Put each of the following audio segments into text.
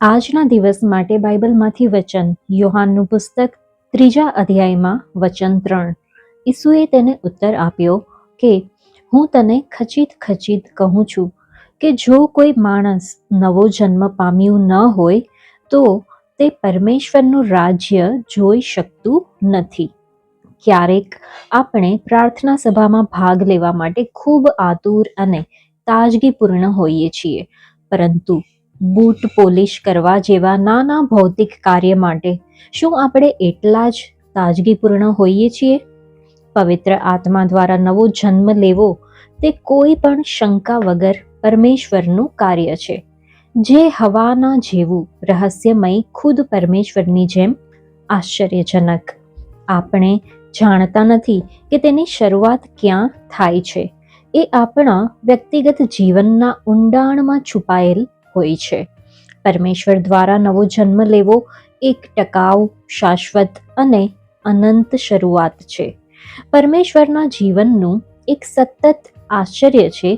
આજના દિવસ માટે બાઇબલમાંથી વચન, યોહાનનું પુસ્તક 3 અધ્યાયમાં વચન 3. ઈસુએ તેને ઉત્તર આપ્યો કે હું તને ખચિત ખચિત કહું છું કે જો કોઈ માણસ નવો જન્મ પામ્યું ન હોય તો તે પરમેશ્વરનું રાજ્ય જોઈ શકતું નથી. ક્યારેક આપણે પ્રાર્થના સભામાં ભાગ લેવા માટે ખૂબ આતુર અને તાજગીપૂર્ણ હોઈએ છીએ, પરંતુ બૂટ પોલિશ કરવા જેવા નાના ભૌતિક કાર્ય માટે શું આપણે એટલા જ તાજગીપૂર્ણ હોઈએ છીએ? પવિત્ર આત્મા દ્વારા નવો જન્મ લેવો તે કોઈ પણ શંકા વગર પરમેશ્વરનું કાર્ય છે. જે હવાના જેવું રહસ્યમય, ખુદ પરમેશ્વરની જેમ આશ્ચર્યજનક. આપણે જાણતા નથી કે તેની શરૂઆત ક્યાં થાય છે. એ આપણા વ્યક્તિગત જીવનના ઊંડાણમાં છુપાયેલ હોય છે. પરમેશ્વર દ્વારા નવો જન્મ લેવો એક ટકાઉ, શાશ્વત અને અનંત શરૂઆત છે. પરમેશ્વરના જીવનનું એક સતત આશ્ચર્ય છે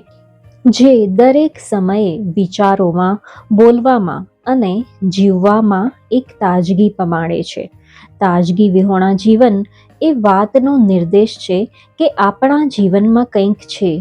જે દરેક સમયે વિચારોમાં, બોલવામાં અને જીવવામાં એક તાજગી પમાડે છે. તાજગી વિહોણા જીવન એ વાતનો નિર્દેશ છે કે આપણા જીવનમાં કંઈક છે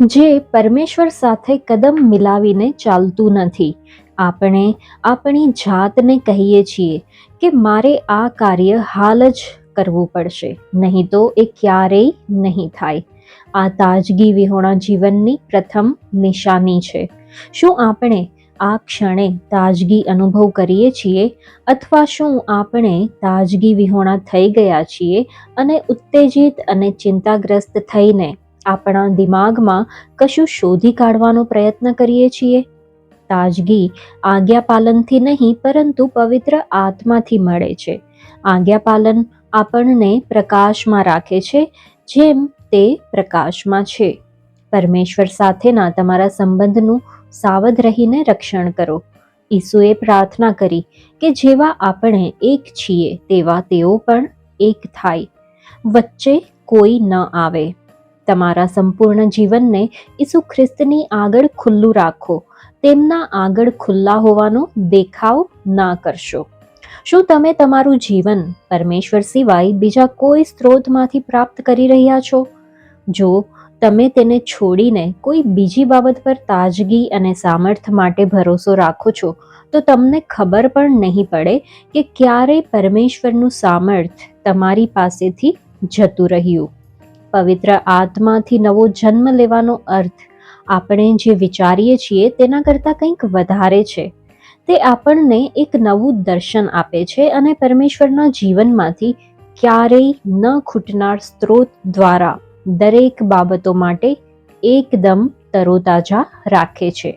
જે પરમેશ્વર સાથે કદમ મિલાવીને ચાલતું નથી. આપણે આપણી જાતને કહીએ છીએ કે મારે આ કાર્ય હાલ જ કરવું પડશે, નહીં તો એ ક્યારેય નહીં થાય. આ તાજગી વિહોણા જીવનની પ્રથમ નિશાની છે. શું આપણે આ ક્ષણે તાજગી અનુભવ કરીએ છીએ, અથવા શું આપણે તાજગી વિહોણા થઈ ગયા છીએ અને ઉત્તેજિત અને ચિંતાગ્રસ્ત થઈને આપણા દિમાગમાં કશું શોધી કાઢવાનો પ્રયત્ન કરીએ છીએ? તાજગી આજ્ઞાપાલનથી નહીં, પરંતુ પવિત્ર આત્માથી મળે છે. આજ્ઞાપાલન આપણને પ્રકાશમાં રાખે છે જેમ તે પ્રકાશમાં છે. પરમેશ્વર સાથેના તમારા સંબંધનું સાવધ રહીને રક્ષણ કરો. ઈસુએ પ્રાર્થના કરી કે જેવા આપણે એક છીએ તેવા તેઓ પણ એક થાય, વચ્ચે કોઈ ન આવે. તમારા સંપૂર્ણ જીવનને ઈસુ ખ્રિસ્તની આગળ ખુલ્લું રાખો. તેમના આગળ ખુલ્લા હોવાનો દેખાવ ના કરશો. શું તમે તમારું જીવન પરમેશ્વર સિવાય બીજા કોઈ સ્ત્રોતમાંથી પ્રાપ્ત કરી રહ્યા છો? જો તમે તેને છોડીને કોઈ બીજી બાબત પર તાજગી અને સામર્થ્ય માટે ભરોસો રાખો છો, તો તમને ખબર પણ નહીં પડે કે ક્યારે પરમેશ્વરનું સામર્થ્ય તમારી પાસેથી જતું રહ્યું. પવિત્ર આત્માથી નવો જન્મ લેવાનો અર્થ આપણે જે વિચારીએ છીએ તેના કરતાં કંઈક વધારે છે. તે આપણને એક નવું દર્શન આપે છે અને પરમેશ્વરના જીવનમાંથી ક્યારેય ન ખૂટનાર સ્ત્રોત દ્વારા દરેક બાબતો માટે એકદમ તરોતાજા રાખે છે.